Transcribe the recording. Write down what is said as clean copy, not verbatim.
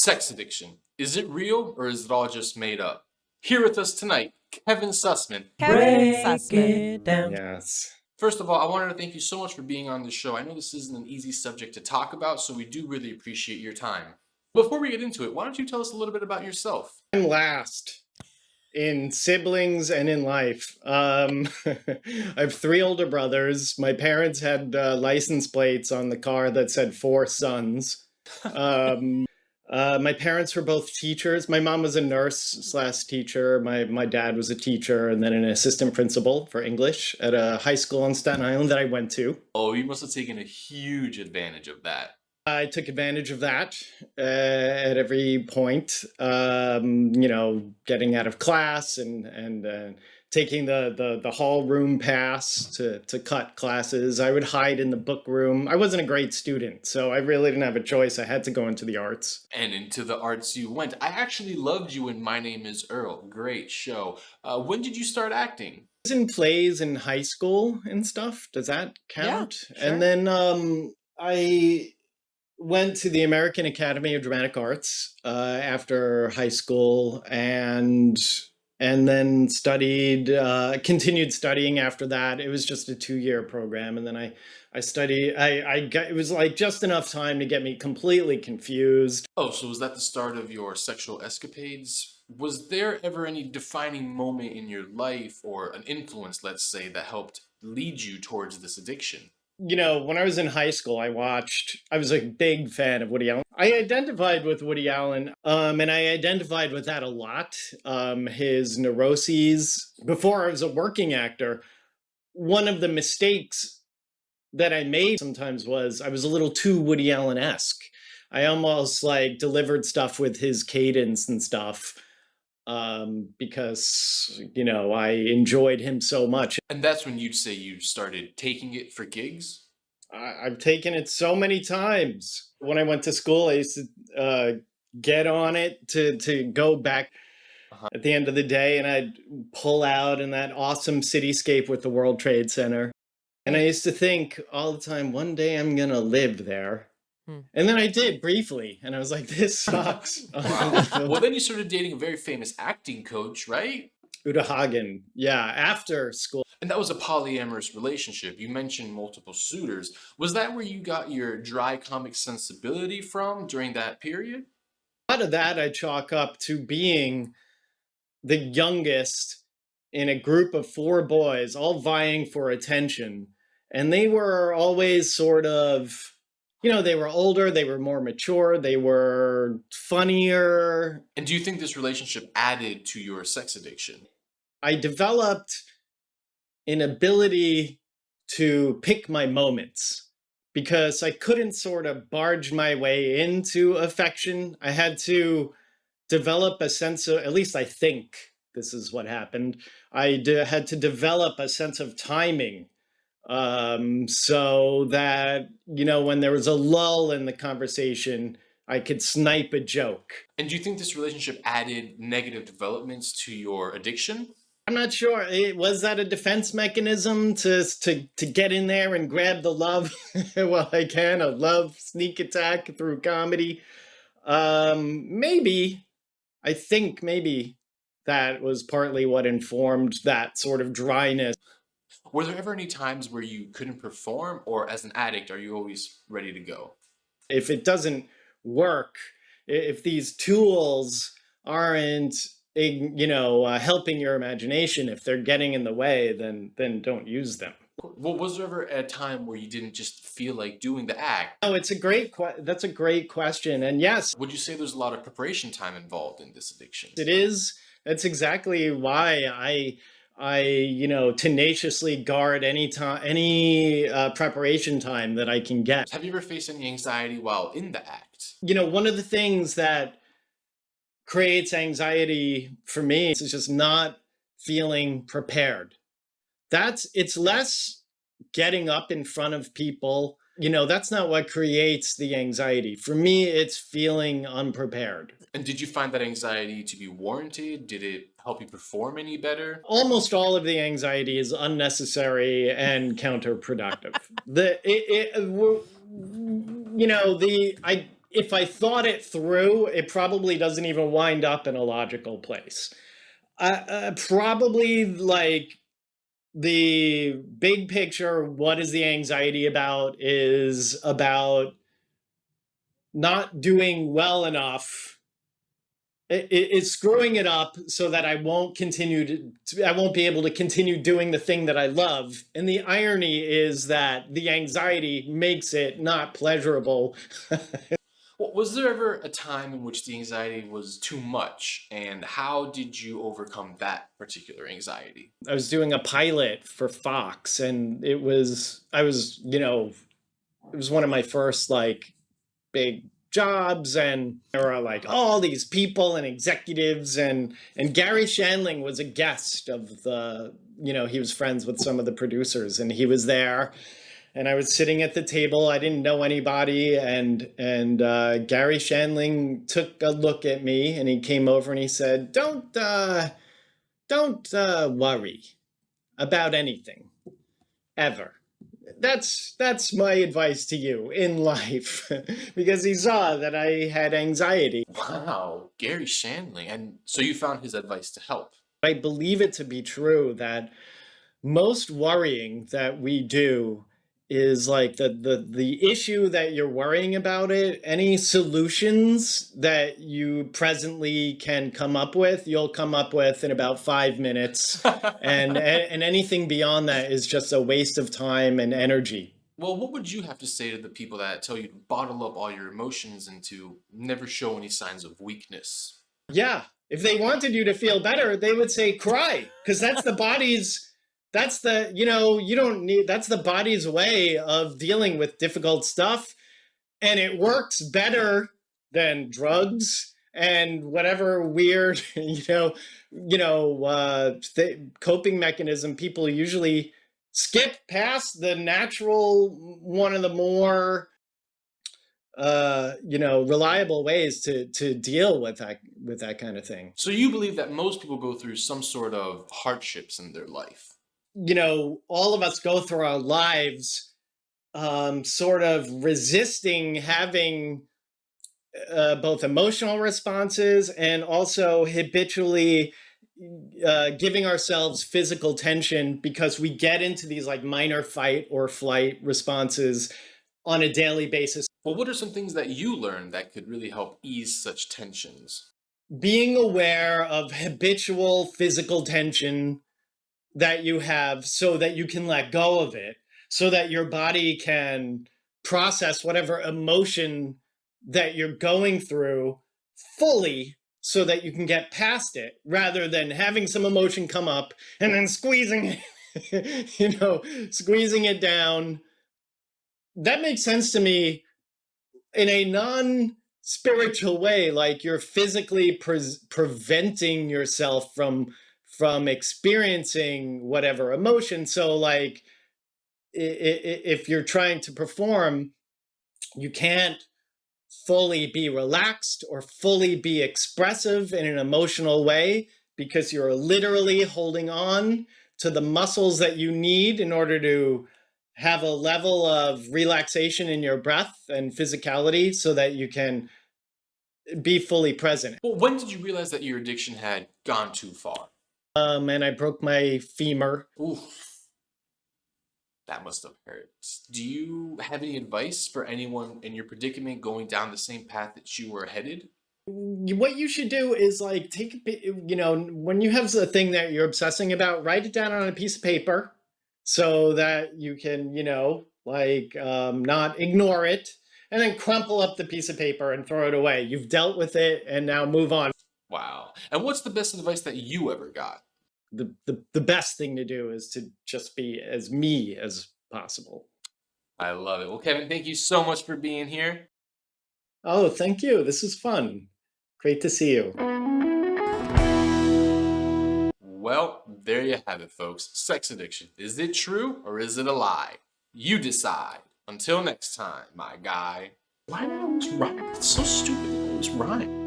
Sex addiction. Is it real or is it all just made up? Here with us tonight, Kevin Sussman. Kevin Sussman. It down. Yes. First of all, I wanted to thank you so much for being on the show. I know this isn't an easy subject to talk about, so we do really appreciate your time. Before we get into it, why don't you tell us a little bit about yourself? I'm last in siblings and in life. I have 3 older brothers. My parents had license plates on the car that said 4 sons. My parents were both teachers. My mom was a nurse/teacher. My dad was a teacher and then an assistant principal for English at a high school on Staten Island that I went to. Oh, you must have taken a huge advantage of that. I took advantage of that at every point, getting out of class and taking the hall room pass to cut classes. I would hide in the book room. I wasn't a great student, so I really didn't have a choice. I had to go into the arts. And into the arts you went. I actually loved you in My Name is Earl. Great show. When did you start acting? I was in plays in high school and stuff. Does that count? Yeah, sure. And then I went to the American Academy of Dramatic Arts after high school and then continued studying after that. It was just a 2-year program. And then I studied, it was like just enough time to get me completely confused. Oh, so was that the start of your sexual escapades? Was there ever any defining moment in your life or an influence, let's say, that helped lead you towards this addiction? When I was in high school, I was a big fan of Woody Allen. I identified with Woody Allen, and I identified with that a lot. His neuroses. Before I was a working actor, one of the mistakes that I made sometimes was I was a little too Woody Allen-esque. I almost delivered stuff with his cadence and stuff. Because, I enjoyed him so much. And that's when you'd say you started taking it for gigs? I've taken it so many times. When I went to school, I used to get on it to go back at the end of the day, and I'd pull out in that awesome cityscape with the World Trade Center. And I used to think all the time, one day I'm going to live there. And then I did briefly, and I was like, this sucks. Wow. Well, then you started dating a very famous acting coach, right? Uta Hagen. Yeah, after school. And that was a polyamorous relationship. You mentioned multiple suitors. Was that where you got your dry comic sensibility from during that period? A lot of that I chalk up to being the youngest in a group of 4 boys, all vying for attention. And they were always sort of... they were older, they were more mature, they were funnier. And do you think this relationship added to your sex addiction? I developed an ability to pick my moments because I couldn't sort of barge my way into affection. I had to develop a sense of, at least I think this is what happened, I had to develop a sense of timing. So that, when there was a lull in the conversation, I could snipe a joke. And do you think this relationship added negative developments to your addiction? I'm not sure. Was that a defense mechanism to get in there and grab the love while I can? A love sneak attack through comedy? Maybe. I think maybe that was partly what informed that sort of dryness. Were there ever any times where you couldn't perform, or as an addict, are you always ready to go? If it doesn't work, if these tools aren't, helping your imagination, if they're getting in the way, then don't use them. Well, was there ever a time where you didn't just feel like doing the act? Oh, that's a great question. And yes. Would you say there's a lot of preparation time involved in this addiction? It is. That's exactly why I tenaciously guard any preparation time that I can get. Have you ever faced any anxiety while in the act? One of the things that creates anxiety for me is just not feeling prepared. It's less getting up in front of people. That's not what creates the anxiety. For me, it's feeling unprepared. And did you find that anxiety to be warranted? Did it help you perform any better? Almost all of the anxiety is unnecessary and counterproductive. If I thought it through, it probably doesn't even wind up in a logical place. Probably like the big picture, what is the anxiety about, is about not doing well enough. It's screwing it up so that I won't I won't be able to continue doing the thing that I love. And the irony is that the anxiety makes it not pleasurable. Well, was there ever a time in which the anxiety was too much, and how did you overcome that particular anxiety? I was doing a pilot for Fox, and it was one of my first like big jobs, and there were like all these people and executives, and Gary Shandling was a guest of the, he was friends with some of the producers, and he was there, and I was sitting at the table. I didn't know anybody, and Gary Shandling took a look at me, and he came over and he said, don't worry about anything ever. That's my advice to you in life. Because he saw that I had anxiety. Wow, Gary Shandling. And so you found his advice to help. I believe it to be true that most worrying that we do is like the issue that you're worrying about it. Any solutions that you presently can come up with, you'll come up with in about 5 minutes. and anything beyond that is just a waste of time and energy. Well, what would you have to say to the people that tell you to bottle up all your emotions and to never show any signs of weakness? Yeah, if they wanted you to feel better, they would say cry, because that's the body's, that's the, you don't need, that's the body's way of dealing with difficult stuff. And it works better than drugs and whatever weird, coping mechanism people usually skip past the natural, one of the more reliable ways to deal with that kind of thing. So you believe that most people go through some sort of hardships in their life? All of us go through our lives sort of resisting having both emotional responses and also habitually giving ourselves physical tension, because we get into these like minor fight or flight responses on a daily basis. Well, what are some things that you learned that could really help ease such tensions? Being aware of habitual physical tension that you have so that you can let go of it, so that your body can process whatever emotion that you're going through fully, so that you can get past it, rather than having some emotion come up and then squeezing it, squeezing it down. That makes sense to me in a non-spiritual way, like you're physically preventing yourself from experiencing whatever emotion. So like if you're trying to perform, you can't fully be relaxed or fully be expressive in an emotional way, because you're literally holding on to the muscles that you need in order to have a level of relaxation in your breath and physicality so that you can be fully present. Well, when did you realize that your addiction had gone too far? And I broke my femur. Oof. That must have hurt. Do you have any advice for anyone in your predicament going down the same path that you were headed? What you should do is like take, when you have a thing that you're obsessing about, write it down on a piece of paper so that you can, not ignore it, and then crumple up the piece of paper and throw it away. You've dealt with it and now move on. Wow. And what's the best advice that you ever got? The best thing to do is to just be as me as possible. I love it. Well, Kevin, thank you so much for being here. Oh, thank you. This was fun. Great to see you. Well, there you have it, folks. Sex addiction. Is it true or is it a lie? You decide. Until next time, my guy. Why do I always rhyme? It's so stupid. It always rhyme.